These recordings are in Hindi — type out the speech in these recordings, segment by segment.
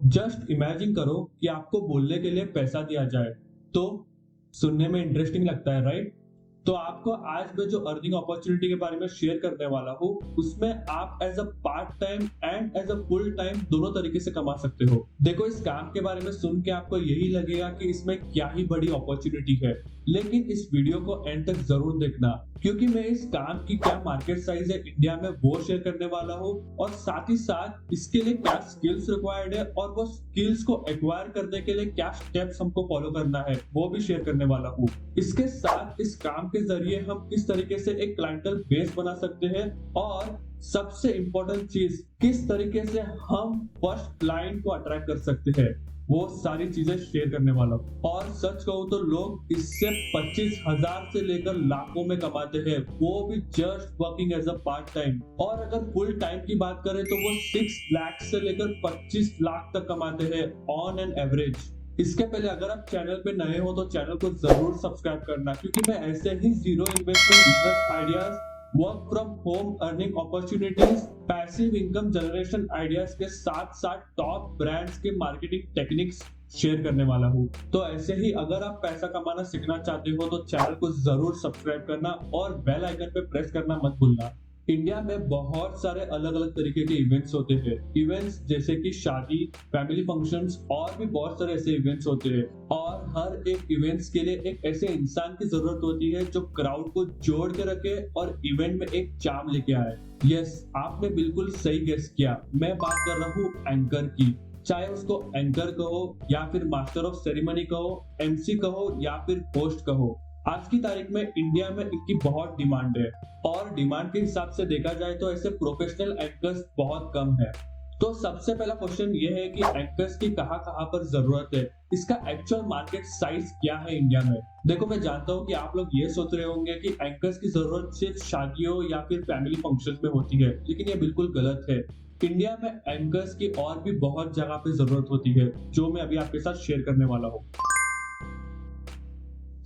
जस्ट इमेजिन करो कि आपको बोलने के लिए पैसा दिया जाए, तो सुनने में इंटरेस्टिंग लगता है, राइट? तो आपको आज मैं जो अर्निंग अपॉर्चुनिटी के बारे में शेयर करने वाला हूँ, उसमें आप as a part time and as a full time दोनों तरीके से कमा सकते हो। देखो, इस काम के बारे में सुन के आपको यही लगेगा कि इसमें क्या ही बड़ी अपॉर्चुनिटी है, लेकिन इस वीडियो को एंड तक जरूर देखना, क्योंकि मैं इस काम की क्या मार्केट साइज है इंडिया में वो शेयर करने वाला हूँ, और साथ ही साथ इसके लिए क्या स्किल्स रिक्वायर्ड है और वो स्किल्स को एक्वायर करने के लिए क्या स्टेप्स हमको फॉलो करना है वो भी शेयर करने वाला हूँ। इसके साथ इस काम के जरिए हम किस तरीके से एक क्लाइंटल बेस बना सकते हैं, और सबसे इंपॉर्टेंट चीज, किस तरीके से हम फर्स्ट क्लाइंट को अट्रैक्ट कर सकते हैं, वो सारी चीजें शेयर करने वाला हूँ। और सच कहूँ तो लोग इससे 25,000 से लेकर लाखों में कमाते हैं, वो भी just working as a part time. और अगर फुल टाइम की बात करें तो वो 6 लाख से लेकर 25 लाख तक कमाते हैं ऑन एन एवरेज। इसके पहले अगर आप चैनल पे नए हो तो चैनल को जरूर सब्सक्राइब करना, क्योंकि मैं ऐसे ही zero investment business ideas, work from home earning opportunities, passive income generation ideas के साथ साथ टॉप ब्रांड्स के मार्केटिंग टेक्निक्स शेयर करने वाला हूँ। तो ऐसे ही अगर आप पैसा कमाना सीखना चाहते हो तो चैनल को जरूर सब्सक्राइब करना और बेल आइकन पे प्रेस करना मत भूलना। इंडिया में बहुत सारे अलग अलग तरीके के इवेंट्स होते हैं। इवेंट्स जैसे कि शादी, फैमिली फंक्शंस और भी बहुत सारे ऐसे इवेंट्स होते हैं, और हर एक इवेंट्स के लिए एक ऐसे इंसान की जरूरत होती है जो क्राउड को जोड़ के रखे और इवेंट में एक चार्म लेके आए। यस, आपने बिल्कुल सही गेस किया, मैं बात कर रहा हूँ एंकर की। चाहे उसको एंकर कहो या फिर मास्टर ऑफ सेरेमनी कहो, एमसी कहो या फिर होस्ट कहो, आज की तारीख में इंडिया में इनकी बहुत डिमांड है। और डिमांड के हिसाब से देखा जाए तो ऐसे प्रोफेशनल एंकर्स बहुत कम है। तो सबसे पहला क्वेश्चन ये है कि एंकर्स की कहां पर जरूरत है, इसका एक्चुअल मार्केट साइज क्या है इंडिया में। देखो, मैं जानता हूँ कि आप लोग ये सोच रहे होंगे कि एंकर्स की जरूरत सिर्फ शादियों या फिर फैमिली फंक्शन में होती है, लेकिन ये बिल्कुल गलत है। इंडिया में एंकर्स की और भी बहुत जगह पे जरूरत होती है, जो मैं अभी आपके साथ शेयर करने वाला हूँ।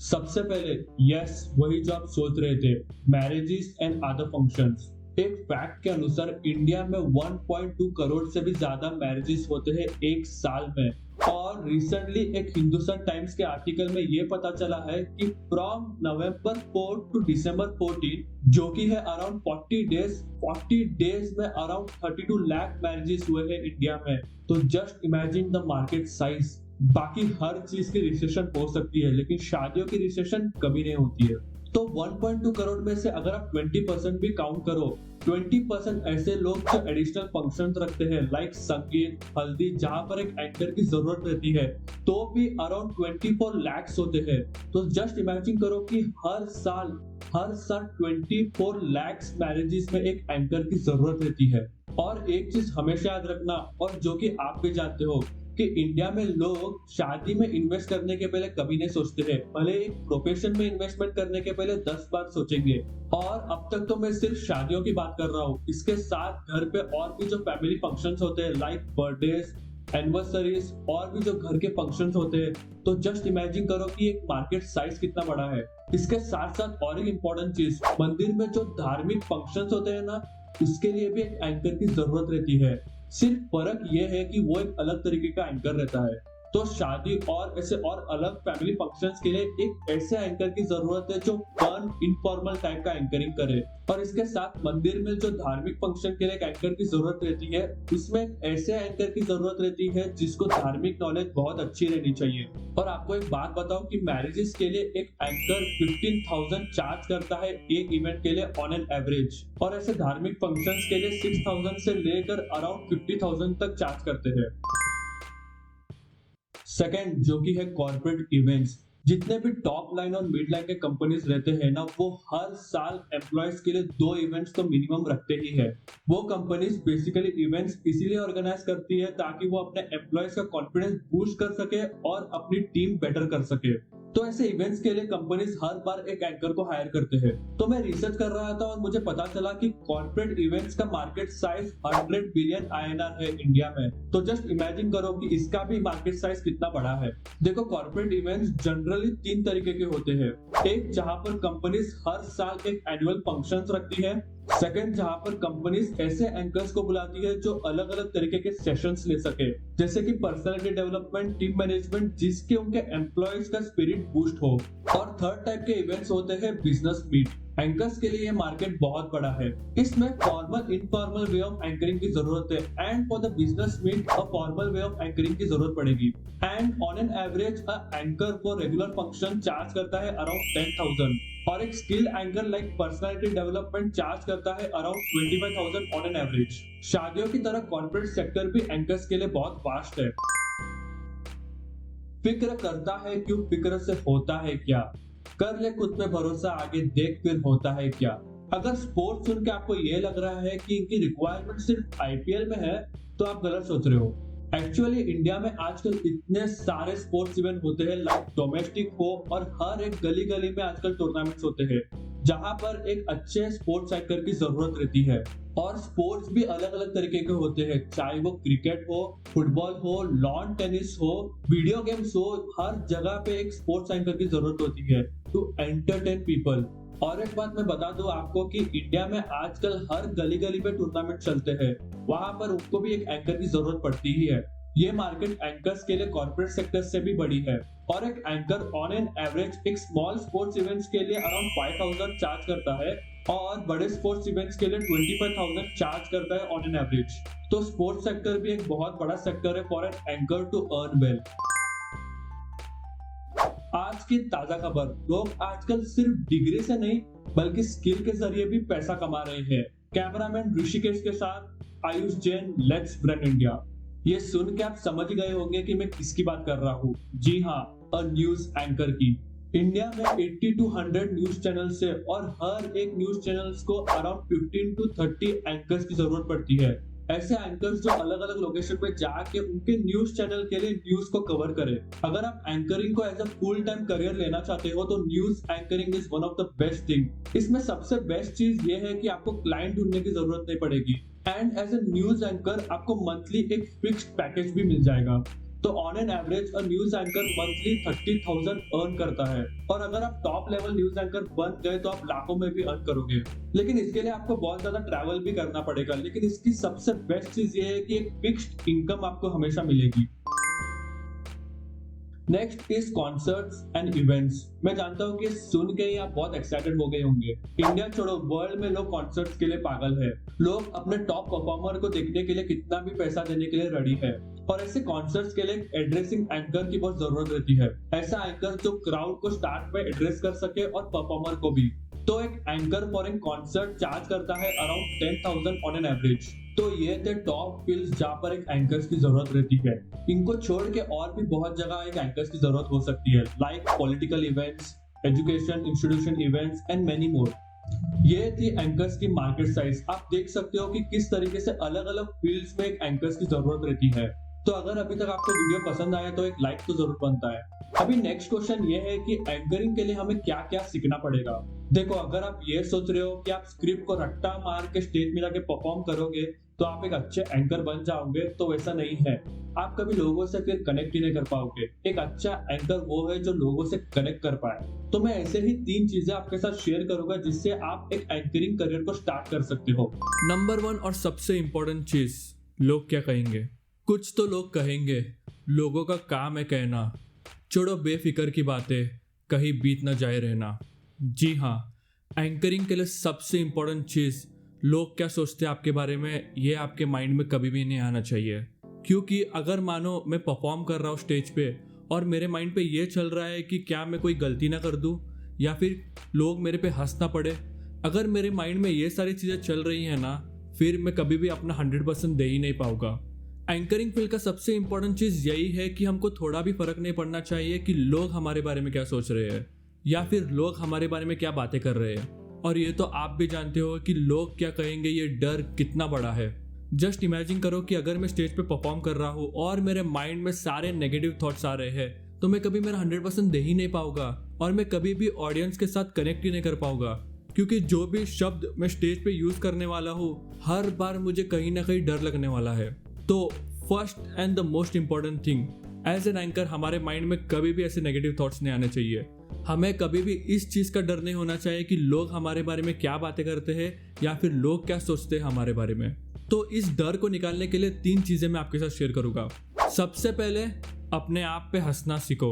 सबसे पहले, यस, वही जो आप सोच रहे थे, मैरिजेस एंड अदर फंक्शंस। एक फैक्ट के अनुसार इंडिया में 1.2 करोड़ से भी ज्यादा मैरिजेस होते हैं एक साल में। और रिसेंटली एक हिंदुस्तान टाइम्स के आर्टिकल में ये पता चला है कि फ्रॉम नवंबर 4 टू दिसंबर 14, जो कि है अराउंड 40 डेज में अराउंड 32 लाख मैरिजेस हुए हैं इंडिया में। तो just imagine the market size. बाकी हर चीज की रिसेशन हो सकती है, लेकिन शादियों की रिसेशन कभी नहीं होती है। तो 1.2 करोड़ में से अगर आप 20% भी काउंट करो, 20% ऐसे लोग जो एडिशनल फंक्शन रखते हैं, लाइक संगीत, हल्दी, जहां पर एक एंकर की जरूरत रहती है, तो भी अराउंड 24 लाख होते हैं। तो जस्ट इमेजिन करो कि हर साल 24 लाख मैरिजेस में एक एंकर की जरूरत रहती है। और एक चीज हमेशा याद रखना, और जो कि आप भी जानते हो, कि इंडिया में लोग शादी में इन्वेस्ट करने के पहले कभी नहीं सोचते हैं, भले एक प्रोफेशन में इन्वेस्टमेंट करने के पहले 10 बार सोचेंगे। और अब तक तो मैं सिर्फ शादियों की बात कर रहा हूँ, इसके साथ घर पे और भी जो फैमिली फंक्शंस होते हैं, लाइक बर्थडेज, एनिवर्सरीज, और भी जो घर के फंक्शंस होते हैं, तो जस्ट इमेजिन करो कि एक मार्केट साइज कितना बड़ा है। इसके साथ साथ और एक इम्पोर्टेंट चीज, मंदिर में जो धार्मिक फंक्शंस होते हैं ना, उसके लिए भी एक एंकर की जरूरत रहती है। सिर्फ फर्क ये है कि वो एक अलग तरीके का एंकर रहता है। तो शादी और ऐसे और अलग फैमिली फंक्शंस के लिए एक ऐसे एंकर की जरूरत है जो फन, इनफॉर्मल टाइप का एंकरिंग करे। और इसके साथ मंदिर में जो धार्मिक फंक्शन के लिए एक एंकर की जरूरत रहती है, उसमें ऐसे एंकर की जरूरत रहती है जिसको धार्मिक नॉलेज बहुत अच्छी रहनी चाहिए। और आपको एक बात बताऊं कि मैरिजेस के लिए एक एंकर 15,000 चार्ज करता है एक इवेंट के लिए ऑन एन एवरेज, और ऐसे धार्मिक फंक्शंस के लिए 6,000 से लेकर अराउंड 50,000 तक चार्ज करते हैं। सेकंड, जो कि है कॉर्पोरेट इवेंट्स। जितने भी टॉप लाइन और मिड लाइन के कंपनीज रहते हैं ना, वो हर साल एम्प्लॉयज के लिए 2 इवेंट्स तो मिनिमम रखते ही है। वो कंपनीज बेसिकली इवेंट्स इसीलिए ऑर्गेनाइज करती है ताकि वो अपने एम्प्लॉयज का कॉन्फिडेंस बूस्ट कर सके और अपनी टीम बेटर कर सके। तो ऐसे इवेंट्स के लिए कंपनीज हर बार एक एंकर को हायर करते हैं। तो मैं रिसर्च कर रहा था और मुझे पता चला कि कॉर्पोरेट इवेंट्स का मार्केट साइज 100 बिलियन INR है इंडिया में। तो जस्ट इमेजिन करो कि इसका भी मार्केट साइज कितना बड़ा है। देखो, कॉर्पोरेट इवेंट्स जनरली 3 तरीके के होते हैं। एक, जहां पर कंपनीज हर साल एक एनुअल फंक्शंस रखती है, सेकंड, जहां पर कंपनीज ऐसे एंकर्स को बुलाती है जो अलग अलग तरीके के सेशंस ले सके, जैसे कि पर्सनालिटी डेवलपमेंट, टीम मैनेजमेंट, जिसके उनके एम्प्लॉयज का स्पिरिट बूस्ट हो। और थर्ड टाइप के इवेंट्स होते हैं बिजनेस मीट। एंकर्स के लिए ये मार्केट बहुत बड़ा है। इसमें formal informal way of anchoring की जरूरत है, and for the business meet a formal way of anchoring की जरूरत पड़ेगी। And on an average a anchor for regular function charge करता है अराउंड 10,000, और एक skill anchor like personality development charge करता है अराउंड 25,000 ऑन एन एवरेज। शादियों की तरह कॉर्पोरेट सेक्टर भी एंकर्स के लिए बहुत वास्ट है। फिक्र करता है क्यों, फिक्र से होता है क्या। कर ले खुद पे भरोसा, आगे देख फिर होता है क्या। अगर स्पोर्ट्स सुन के आपको ये लग रहा है कि इनकी रिक्वायरमेंट सिर्फ आईपीएल में है, तो आप गलत सोच रहे हो। एक्चुअली इंडिया में आजकल इतने सारे स्पोर्ट्स इवेंट होते हैं, लाइक डोमेस्टिक हो और हर एक गली गली में आजकल टूर्नामेंट्स होते हैं, जहां पर एक अच्छे स्पोर्ट्स एंकर की जरूरत रहती है। और स्पोर्ट्स भी अलग अलग तरीके के होते हैं, चाहे वो क्रिकेट हो, फुटबॉल हो, लॉन टेनिस हो, वीडियो गेम्स हो, हर जगह पे एक स्पोर्ट्स एंकर की जरूरत होती है टू एंटरटेन पीपल। और एक बात मैं बता दूं आपको कि इंडिया में आजकल हर गली गली पे टूर्नामेंट चलते हैं, वहां पर उनको भी एक एंकर की जरूरत पड़ती ही है। ये मार्केट एंकर्स के लिए कॉर्पोरेट सेक्टर से भी बड़ी है, और एक एंकर ऑन एन एवरेज एक स्मॉल स्पोर्ट्स इवेंट्स के लिए अराउंड 5,000 चार्ज करता है, और बड़े स्पोर्ट्स इवेंट्स के लिए 25,000 चार्ज करता है ऑन एन एवरेज। तो स्पोर्ट्स सेक्टर भी एक बहुत बड़ा सेक्टर है for an anchor to earn well. आज की ताजा खबर, लोग आजकल सिर्फ डिग्री से नहीं बल्कि स्किल के जरिए भी पैसा कमा रहे हैं। कैमरामैन ऋषिकेश के साथ Ayush Jain, let's brand India. ये सुन के आप समझ गए होंगे कि मैं किसकी बात कर रहा हूँ। जी हाँ, अ न्यूज एंकर की। इंडिया में 80 to 100 न्यूज चैनल्स है, और हर एक न्यूज चैनल्स को अराउंड 15 to 30 एंकर्स की जरूरत पड़ती है। ऐसे एंकर्स जो अलग अलग लोकेशन पे जाके उनके न्यूज चैनल के लिए न्यूज को कवर करे। अगर आप एंकरिंग को as a full time career लेना चाहते हो, तो news anchoring is one of the best thing. इसमें सबसे बेस्ट चीज ये है कि आपको क्लाइंट ढूंढने की जरूरत नहीं पड़ेगी, and as a news anchor आपको मंथली एक फिक्स्ड पैकेज भी मिल जाएगा। तो on an average a news anchor monthly 30,000 earn करता है, और अगर आप टॉप लेवल न्यूज एंकर बन गए तो आप लाखों में भी अर्न करोगे। लेकिन इसके लिए आपको बहुत ज्यादा ट्रैवल भी करना पड़ेगा, लेकिन इसकी सबसे बेस्ट चीज ये है कि एक फिक्स्ड इनकम आपको हमेशा मिलेगी। Next is concerts and events. मैं जानता हूँ कि सुन के ही आप बहुत एक्साइटेड हो गए होंगे। इंडिया छोड़ो, वर्ल्ड में लोग कॉन्सर्ट्स के लिए पागल है। लोग अपने टॉप परफॉर्मर को देखने के लिए कितना भी पैसा देने के लिए रेडी है, और ऐसे कॉन्सर्ट्स के लिए एड्रेसिंग एंकर की बहुत जरूरत रहती है। ऐसा एंकर जो क्राउड को स्टार्ट में एड्रेस कर सके और परफॉर्मर को भी। तो एक anchor for an concert charge करता है अराउंड 10,000 ऑन एन एवरेज। तो ये थे टॉप फील्ड्स जहाँ पर एक एंकर्स की जरूरत रहती है। इनको छोड़ के और भी बहुत जगह एक एंकर्स की जरूरत हो सकती है, like political events, education institution events and many more. ये थी एंकर्स की मार्केट साइज। आप देख सकते हो कि किस तरीके से अलग अलग फील्ड्स में एक एंकर्स की जरूरत रहती है। तो अगर अभी तक आपको वीडियो पसंद आया तो एक लाइक तो जरूर बनता है। अभी नेक्स्ट क्वेश्चन ये है कि एंकरिंग के लिए हमें क्या क्या सीखना पड़ेगा। देखो, अगर आप ये सोच रहे हो कि आप स्क्रिप्ट को रट्टा मार के स्टेज में जाके परफॉर्म करोगे तो आप एक अच्छे एंकर बन जाओगे, तो वैसा नहीं है। आप कभी लोगों से फिर कनेक्ट ही नहीं कर पाओगे। एक अच्छा एंकर वो है जो लोगों से कनेक्ट कर पाए। तो मैं ऐसे ही 3 चीजें आपके साथ शेयर करूंगा जिससे आप एक एंकरिंग करियर को स्टार्ट कर सकते हो। नंबर 1 और सबसे इंपॉर्टेंट चीज, लोग क्या कहेंगे। कुछ तो लोग कहेंगे, लोगों का काम है कहना। छोड़ो बेफिक्र की बातें, कहीं बीत न जाए रहना। जी हाँ, एंकरिंग के लिए सबसे इंपॉर्टेंट चीज़, लोग क्या सोचते हैं आपके बारे में, ये आपके माइंड में कभी भी नहीं आना चाहिए। क्योंकि अगर मानो मैं परफॉर्म कर रहा हूँ स्टेज पे और मेरे माइंड पे ये चल रहा है कि क्या मैं कोई गलती ना कर दूँ या फिर लोग मेरे पे हंस ना पड़े, अगर मेरे माइंड में ये सारी चीज़ें चल रही हैं ना, फिर मैं कभी भी अपना 100% दे ही नहीं पाऊंगा। एंकरिंग फील्ड का सबसे इंपॉर्टेंट चीज़ यही है कि हमको थोड़ा भी फर्क नहीं पड़ना चाहिए कि लोग हमारे बारे में क्या सोच रहे हैं या फिर लोग हमारे बारे में क्या बातें कर रहे हैं। और ये तो आप भी जानते हो कि लोग क्या कहेंगे, ये डर कितना बड़ा है। जस्ट इमेजिन करो कि अगर मैं स्टेज पे परफॉर्म कर रहा हूँ और मेरे माइंड में सारे नेगेटिव थॉट्स आ रहे हैं, तो मैं कभी मेरा 100% दे ही नहीं पाऊंगा और मैं कभी भी ऑडियंस के साथ कनेक्ट ही नहीं कर पाऊंगा। क्योंकि जो भी शब्द मैं स्टेज पे यूज करने वाला हूँ, हर बार मुझे कहीं ना कहीं डर लगने वाला है। तो first and the most important thing, as an anchor हमारे माइंड में कभी भी ऐसे नेगेटिव थॉट्स नहीं आने चाहिए। हमें कभी भी इस चीज़ का डर नहीं होना चाहिए कि लोग हमारे बारे में क्या बातें करते हैं या फिर लोग क्या सोचते हैं हमारे बारे में। तो इस डर को निकालने के लिए 3 चीज़ें मैं आपके साथ शेयर करूँगा। सबसे पहले अपने आप पे हंसना सीखो।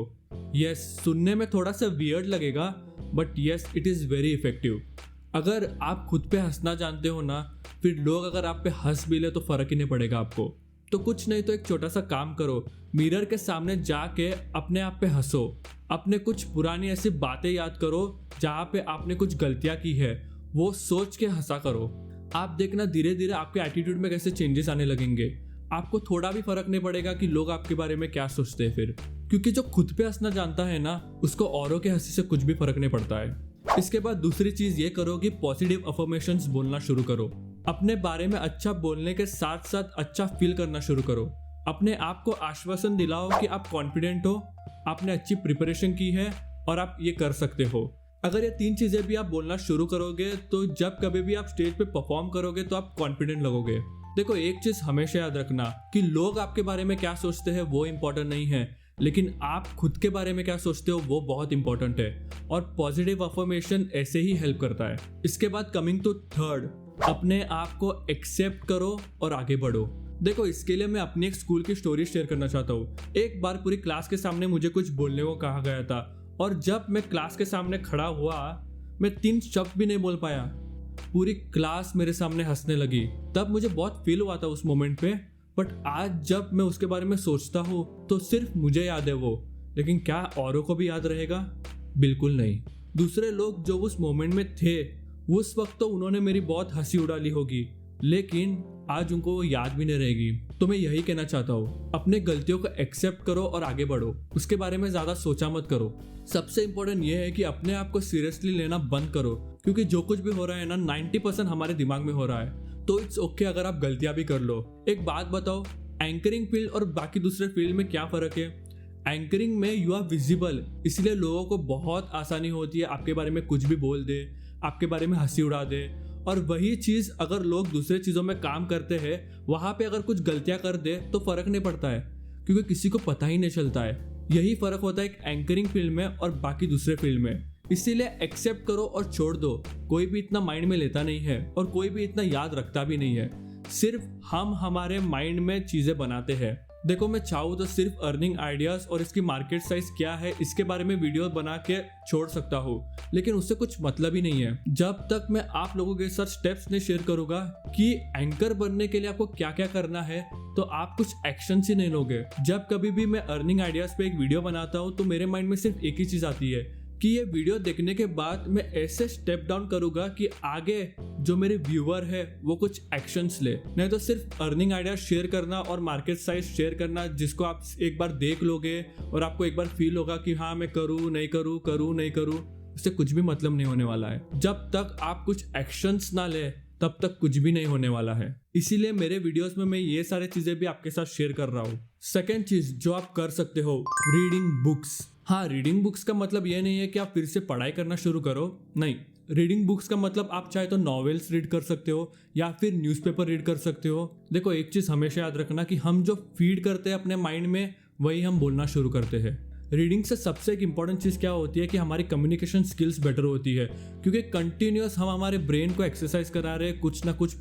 यस, सुनने में थोड़ा सा वियर्ड लगेगा but yes it is very effective. अगर आप खुद पे हंसना जानते हो ना, फिर लोग अगर आप पे हंस भी ले तो फ़र्क ही नहीं पड़ेगा आपको। तो कुछ नहीं तो एक छोटा सा काम करो, मिरर के सामने जाके अपने आप पे हंसो। अपने कुछ पुरानी ऐसी बातें याद करो जहाँ पे आपने कुछ गलतियाँ की है, वो सोच के हंसा करो। आप देखना धीरे धीरे आपके एटीट्यूड में कैसे चेंजेस आने लगेंगे। आपको थोड़ा भी फर्क नहीं पड़ेगा कि लोग आपके बारे में क्या सोचते हैं फिर, क्योंकि जो खुद पे हंसना जानता है ना, उसको औरों के हंसी से कुछ भी फर्क नहीं पड़ता है। इसके बाद दूसरी चीज ये करो कि पॉजिटिव अफर्मेशंस बोलना शुरू करो। अपने बारे में अच्छा बोलने के साथ साथ अच्छा फील करना शुरू करो। अपने आप को आश्वासन दिलाओ कि आप कॉन्फिडेंट हो, आपने अच्छी प्रिपरेशन की है और आप ये कर सकते हो। अगर ये 3 चीजें भी आप बोलना शुरू करोगे तो जब कभी भी आप स्टेज पे परफॉर्म करोगे तो आप कॉन्फिडेंट लगोगे। देखो एक चीज हमेशा याद रखना कि लोग आपके बारे में क्या सोचते हैं वो इम्पोर्टेंट नहीं है, लेकिन आप खुद के बारे में क्या सोचते हो वो बहुत इंपॉर्टेंट है। और पॉजिटिव अफर्मेशन ऐसे ही हेल्प करता है। इसके बाद कमिंग टू थर्ड, अपने आप को एक्सेप्ट करो और आगे बढ़ो। देखो इसके लिए मैं अपनी एक स्कूल की स्टोरी शेयर करना चाहता हूँ। एक बार पूरी क्लास के सामने मुझे कुछ बोलने को कहा गया था और जब मैं क्लास के सामने खड़ा हुआ मैं 3 शब्द भी नहीं बोल पाया। पूरी क्लास मेरे सामने हंसने लगी। तब मुझे बहुत फील हुआ था उस मोमेंट पे, बट आज जब मैं उसके बारे में सोचता हूँ तो सिर्फ मुझे याद है वो, लेकिन क्या औरों को भी याद रहेगा? बिल्कुल नहीं। दूसरे लोग जो उस मोमेंट में थे उस वक्त तो उन्होंने मेरी बहुत हंसी उड़ा ली होगी, लेकिन आज उनको वो याद भी नहीं रहेगी। तो मैं यही कहना चाहता हूँ, अपने गलतियों को एक्सेप्ट करो और आगे बढ़ो। उसके बारे में ज्यादा सोचा मत करो। सबसे इम्पोर्टेंट ये है कि अपने आप को सीरियसली लेना बंद करो, क्योंकि जो कुछ भी हो रहा है ना 90% हमारे दिमाग में हो रहा है। तो इट्स ओके अगर आप गलतियां भी कर लो। एक बात बताओ, एंकरिंग फील्ड और बाकी दूसरे फील्ड में क्या फर्क है? एंकरिंग में यू आर विजिबल, इसलिए लोगों को बहुत आसानी होती है आपके बारे में कुछ भी बोल दे, आपके बारे में हंसी उड़ा दे। और वही चीज अगर लोग दूसरे चीजों में काम करते हैं, वहां पे अगर कुछ गलतियां कर दे तो फर्क नहीं पड़ता है, क्योंकि किसी को पता ही नहीं चलता है। यही फर्क होता है एक एंकरिंग फील्ड में और बाकी दूसरे फील्ड में। इसीलिए एक्सेप्ट करो और छोड़ दो। कोई भी इतना माइंड में लेता नहीं है और कोई भी इतना याद रखता भी नहीं है। सिर्फ हम हमारे माइंड में चीजें बनाते हैं। देखो मैं चाहूँ तो सिर्फ अर्निंग आइडियाज और इसकी मार्केट साइज क्या है इसके बारे में वीडियो बना के छोड़ सकता हूँ, लेकिन उससे कुछ मतलब ही नहीं है जब तक मैं आप लोगों के साथ स्टेप्स नहीं शेयर करूंगा कि एंकर बनने के लिए आपको क्या क्या करना है, तो आप कुछ एक्शन ही नहीं लोगे। जब कभी भी मैं अर्निंग आइडियाज पे एक वीडियो बनाता हूँ तो मेरे माइंड में सिर्फ एक ही चीज आती है कि ये वीडियो देखने के बाद मैं ऐसे स्टेप डाउन करूंगा कि आगे जो मेरे व्यूअर है वो कुछ एक्शंस ले। नहीं तो सिर्फ अर्निंग आइडिया शेयर करना और मार्केट साइज शेयर करना जिसको आप एक बार देख लोगे और आपको एक बार फील होगा कि हाँ मैं करूँ नहीं करूँ, करूँ नहीं करूँ, उससे कुछ भी मतलब नहीं होने वाला है। जब तक आप कुछ एक्शंस ना ले तब तक कुछ भी नहीं होने वाला है। इसीलिए मेरे वीडियोस में मैं ये सारी चीजें भी आपके साथ शेयर कर रहा हूँ। सेकेंड चीज जो आप कर सकते हो, रीडिंग बुक्स। हाँ, रीडिंग बुक्स का मतलब ये नहीं है कि आप फिर से पढ़ाई करना शुरू करो, नहीं। रीडिंग बुक्स का मतलब आप चाहे तो नॉवेल्स रीड कर सकते हो या फिर न्यूज़पेपर रीड कर सकते हो। देखो एक चीज हमेशा याद रखना कि हम जो फीड करते हैं अपने माइंड में वही हम बोलना शुरू करते हैं। रीडिंग से सबसे एक इंपॉर्टेंट चीज़ क्या होती है कि हमारी कम्युनिकेशन स्किल्स बेटर होती है, क्योंकि कंटिन्यूअस हम हमारे ब्रेन को एक्सरसाइज करा रहे हैं कुछ ना कुछ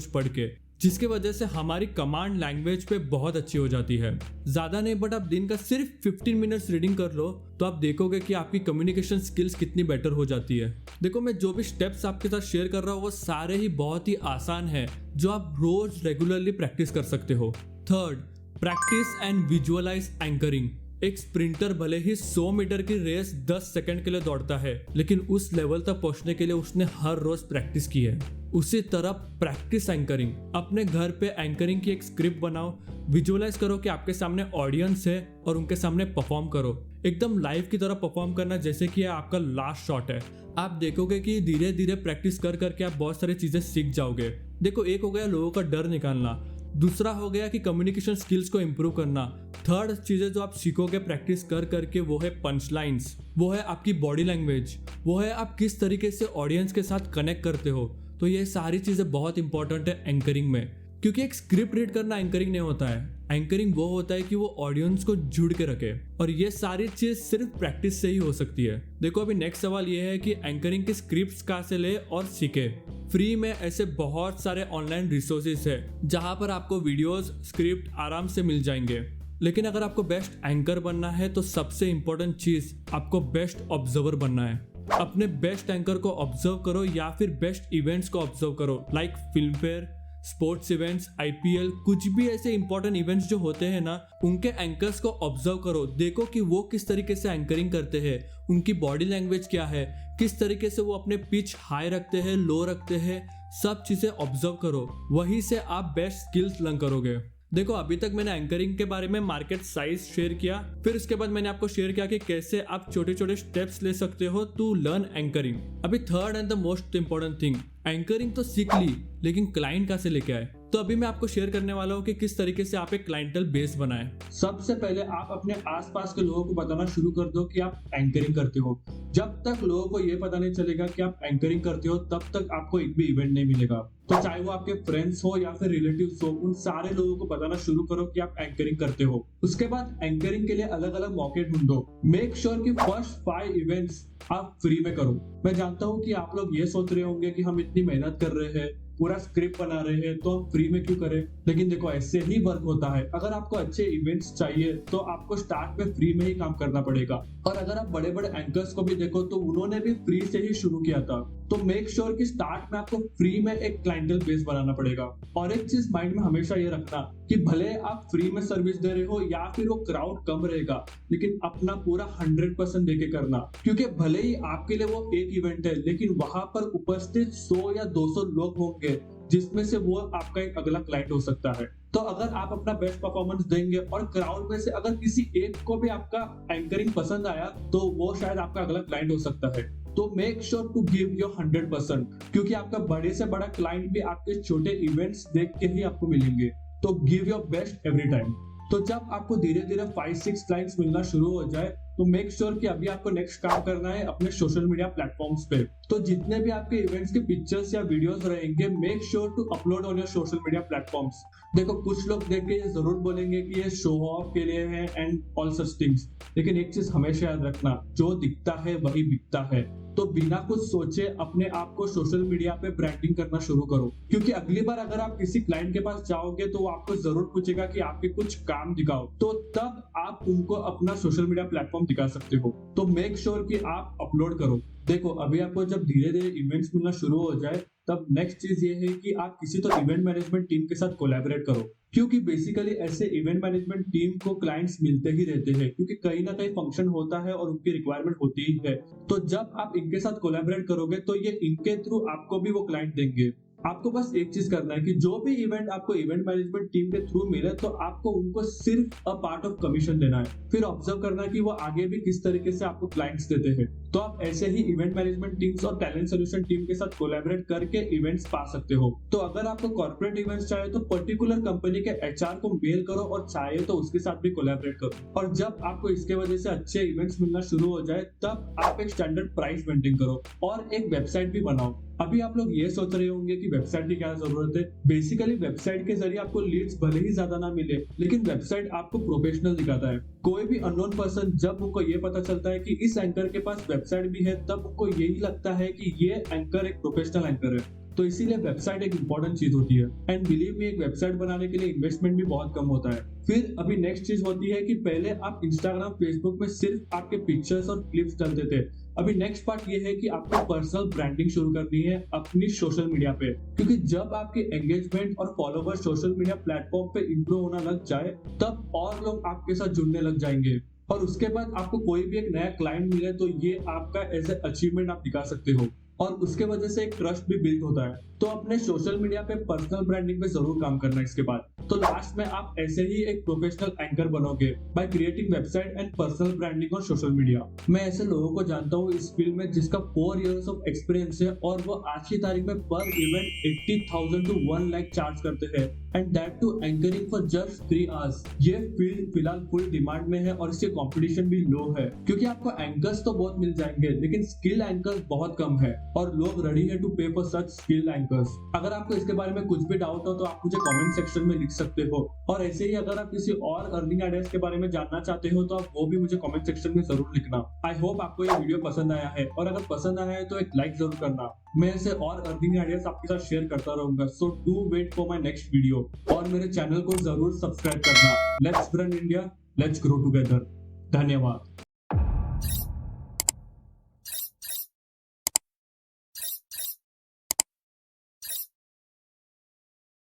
पढ़ के, जिसकी वजह से हमारी कमांड लैंग्वेज पे बहुत अच्छी हो जाती है। ज़्यादा नहीं बट आप दिन का सिर्फ 15 मिनट्स रीडिंग कर लो तो आप देखोगे कि आपकी कम्युनिकेशन स्किल्स कितनी बेटर हो जाती है। देखो मैं जो भी स्टेप्स आपके साथ शेयर कर रहा हूँ वो सारे ही बहुत ही आसान है जो आप रोज रेगुलरली प्रैक्टिस कर सकते हो। Third, practice and visualise anchoring. एक स्प्रिंटर भले ही 100 मीटर की रेस 10 सेकंड के लिए दौड़ता है, लेकिन उस लेवल तक पहुंचने के लिए उसने हर रोज प्रैक्टिस की है। उसी तरह प्रैक्टिस एंकरिंग। अपने घर पे एंकरिंग की एक स्क्रिप्ट बनाओ, विजुअलाइज करो कि आपके सामने ऑडियंस है और उनके सामने परफॉर्म करो। एकदम लाइव की तरह परफॉर्म करना जैसे कि आपका लास्ट शॉट है। आप देखोगे कि धीरे धीरे प्रैक्टिस कर करके आप बहुत सारी चीजें सीख जाओगे। देखो एक हो गया लोगों का डर निकालना, दूसरा हो गया कि कम्युनिकेशन स्किल्स को इम्प्रूव करना। थर्ड चीजें जो आप सीखोगे प्रैक्टिस कर करके वो है पंच लाइन्स, वो है आपकी बॉडी लैंग्वेज, वो है आप किस तरीके से ऑडियंस के साथ कनेक्ट करते हो। तो ये सारी चीजें बहुत इंपॉर्टेंट है एंकरिंग में, क्योंकि एक स्क्रिप्ट रीड करना एंकरिंग नहीं होता है। एंकरिंग वो होता है कि वो ऑडियंस को जुड़ के रखे, और ये सारी चीज सिर्फ प्रैक्टिस से ही हो सकती है। देखो अभी नेक्स्ट सवाल ये है कि एंकरिंग की स्क्रिप्ट्स कहाँ से ले और सीखे। फ्री में ऐसे बहुत सारे ऑनलाइन रिसोर्सेज है जहाँ पर आपको वीडियोस स्क्रिप्ट आराम से मिल जाएंगे। लेकिन अगर आपको बेस्ट एंकर बनना है तो सबसे इम्पोर्टेंट चीज आपको बेस्ट ऑब्जर्वर बनना है। अपने बेस्ट एंकर को ऑब्जर्व करो या फिर बेस्ट इवेंट्स को ऑब्जर्व करो, like film fair, sports events, IPL, कुछ भी ऐसे इंपॉर्टेंट इवेंट्स जो होते हैं ना, उनके एंकर्स को ऑब्जर्व करो। देखो कि वो किस तरीके से एंकरिंग करते हैं, उनकी बॉडी लैंग्वेज क्या है, किस तरीके से वो अपने पिच हाई रखते हैं, लो रखते हैं, सब चीजें ऑब्जर्व करो। वहीं से आप बेस्ट स्किल्स लर्न करोगे। देखो अभी तक मैंने एंकरिंग के बारे में मार्केट साइज शेयर किया, फिर उसके बाद मैंने आपको शेयर किया कि कैसे आप छोटे छोटे स्टेप्स ले सकते हो टू लर्न एंकरिंग। अभी third and the most important thing, anchoring तो सीख ली लेकिन क्लाइंट कहाँ से लेके आए। तो अभी मैं आपको शेयर करने वाला हूँ कि किस तरीके से आप एक क्लाइंटल बेस बनाएं। सबसे पहले आप अपने आसपास के लोगों को बताना शुरू कर दो कि आप एंकरिंग करते हो। जब तक लोगों को ये पता नहीं चलेगा कि आप एंकरिंग करते हो तब तक आपको एक भी इवेंट नहीं मिलेगा। तो चाहे वो आपके फ्रेंड्स हो या फिर रिलेटिव्स हो, उन सारे लोगों को बताना शुरू करो कि आप एंकरिंग करते हो। उसके बाद एंकरिंग के लिए अलग अलग मौके ढूंढो। मेक श्योर कि फर्स्ट 5 इवेंट्स आप फ्री में करो। मैं जानता हूँ कि आप लोग ये सोच रहे होंगे कि हम इतनी मेहनत कर रहे हैं, पूरा स्क्रिप्ट बना रहे हैं, तो हम फ्री में क्यों करें। लेकिन देखो ऐसे ही वर्क होता है। अगर आपको अच्छे इवेंट्स चाहिए तो आपको स्टार्ट में फ्री में ही काम करना पड़ेगा। और अगर आप बड़े बड़े एंकर्स को भी देखो तो उन्होंने भी फ्री से ही शुरू किया था। तो मेक श्योर कि स्टार्ट में आपको फ्री में एक क्लाइंटल बेस बनाना पड़ेगा। और एक चीज माइंड में हमेशा ये रखना कि भले आप फ्री में सर्विस दे रहे हो या फिर वो क्राउड कम रहेगा, लेकिन अपना पूरा 100% देके करना। क्योंकि भले ही आपके लिए वो एक इवेंट है, लेकिन वहां पर उपस्थित 100 या 200 लोग होंगे जिसमें से वो आपका एक अगला क्लाइंट हो सकता है। तो अगर आप अपना बेस्ट परफॉर्मेंस देंगे और क्राउड में से अगर किसी एक को भी आपका एंकरिंग पसंद आया तो वो शायद आपका अगला क्लाइंट हो सकता है। तो make sure to give your 100%, क्योंकि आपका बड़े से बड़ा क्लाइंट भी आपके छोटे इवेंट्स देख के ही आपको मिलेंगे। तो give your best every time. तो जब आपको धीरे धीरे 5-6 क्लाइंट्स मिलना शुरू हो जाए तो मेक श्योर कि अभी आपको नेक्स्ट काम करना है अपने सोशल मीडिया प्लेटफॉर्म्स पे। तो जितने भी आपके इवेंट्स के पिक्चर्स या वीडियोस रहेंगे, make sure to upload on your social media platforms. देखो कुछ लोग देख के ये जरूर बोलेंगे कि ये शो ऑफ के लिए है एंड ऑल सच थिंग्स, लेकिन एक चीज हमेशा याद रखना, जो दिखता है वही बिकता है। तो बिना कुछ सोचे अपने आप को सोशल मीडिया पे ब्रांडिंग करना शुरू करो, क्योंकि अगली बार अगर आप किसी क्लाइंट के पास जाओगे तो वो आपको जरूर पूछेगा कि आपके कुछ काम दिखाओ, तो तब आप उनको अपना सोशल मीडिया प्लेटफॉर्म दिखा सकते हो। तो मेक श्योर कि आप अपलोड करो। देखो अभी आपको जब धीरे धीरे इवेंट्स मिलना शुरू हो जाए तब नेक्स्ट चीज ये है कि आप किसी तो इवेंट मैनेजमेंट टीम के साथ कोलैबोरेट करो, क्योंकि बेसिकली ऐसे इवेंट मैनेजमेंट टीम को क्लाइंट्स मिलते ही रहते हैं, क्योंकि कहीं ना कहीं फंक्शन होता है और उनकी रिक्वायरमेंट होती ही है। तो जब आप इनके साथ कोलैबोरेट करोगे तो ये इनके थ्रू आपको भी वो क्लाइंट देंगे। आपको बस एक चीज करना है कि जो भी इवेंट आपको इवेंट मैनेजमेंट टीम के थ्रू मिले तो आपको उनको सिर्फ अ पार्ट ऑफ कमीशन देना है। फिर ऑब्जर्व करना है कि वो आगे भी किस तरीके से आपको क्लाइंट्स देते हैं। तो आप ऐसे ही इवेंट मैनेजमेंट टीम्स और टैलेंट सोल्यूशन टीम के साथ कोलैबोरेट करके इवेंट्स पा सकते हो। तो अगर आपको कॉर्पोरेट इवेंट्स चाहिए तो पर्टिकुलर कंपनी के HR को मेल करो और चाहिए तो उसके साथ भी कोलैबोरेट करो। और जब आपको इसके वजह से अच्छे इवेंट्स मिलना शुरू हो जाए तब आप एक स्टैंडर्ड प्राइस मेंटेन करो और एक वेबसाइट भी बनाओ। अभी आप लोग ये सोच रहे होंगे कि वेबसाइट की क्या जरूरत है। बेसिकली वेबसाइट के जरिए आपको लीड्स भले ही ज्यादा ना मिले, लेकिन वेबसाइट आपको प्रोफेशनल दिखाता है। कोई भी अननोन पर्सन जब उनको ये पता चलता है कि इस एंकर के पास वेबसाइट भी है, तब उनको यही लगता है कि ये एंकर एक प्रोफेशनल एंकर है। तो इसीलिए वेबसाइट एक इंपॉर्टेंट चीज होती है। एंड बिलीव मी, एक वेबसाइट बनाने के लिए इन्वेस्टमेंट भी बहुत कम होता है। फिर अभी नेक्स्ट चीज होती है कि पहले आप इंस्टाग्राम, फेसबुक में सिर्फ आपके पिक्चर्स और क्लिप्स डालते थे। अभी नेक्स्ट पार्ट ये है कि आपको पर्सनल ब्रांडिंग शुरू करनी है अपनी सोशल मीडिया पे, क्योंकि जब आपके एंगेजमेंट और फॉलोवर सोशल मीडिया प्लेटफॉर्म पे इंप्रूव होना लग जाए तब और लोग आपके साथ जुड़ने लग जाएंगे। और उसके बाद आपको कोई भी एक नया क्लाइंट मिले तो ये आपका एज ए अचीवमेंट आप दिखा सकते हो और उसके वजह से एक ट्रस्ट भी बिल्ड होता है। तो अपने सोशल मीडिया पे पर्सनल ब्रांडिंग पे जरूर काम करना है इसके बाद। तो लास्ट में आप ऐसे ही एक प्रोफेशनल एंकर बनोगे by creating website and personal branding on social media. मैं ऐसे लोगों को जानता हूँ इस फील्ड में जिसका 4 इयर्स ऑफ एक्सपीरियंस है और वो आज की तारीख में पर इवेंट 80,000 to 1 लाख चार्ज करते हैं, and that too anchoring for just 3 hours. ये फील्ड फिलहाल फुल डिमांड में है और इसके कंपटीशन भी लो है, क्योंकि आपको एंकर्स तो बहुत मिल जाएंगे लेकिन स्किल एंकर्स बहुत कम है और लोग रेडी है टू पे फॉर सच स्किल एंकर्स। अगर आपको इसके बारे में कुछ भी डाउट हो तो आप मुझे कमेंट सेक्शन में लिख सकते हो। और ऐसे ही अगर आप किसी और अर्निंग आइडियाज के बारे में जानना चाहते हो तो आप वो भी मुझे कमेंट सेक्शन में जरूर लिखना। आई होप आपको ये वीडियो पसंद आया है, और अगर पसंद आया है तो एक लाइक जरूर करना। मैं ऐसे और अर्निंग आइडियाज आपके साथ शेयर करता रहूंगा। So do wait for my next video, और मेरे चैनल को जरूर सब्सक्राइब करना। Let's brand India, let's grow together. धन्यवाद।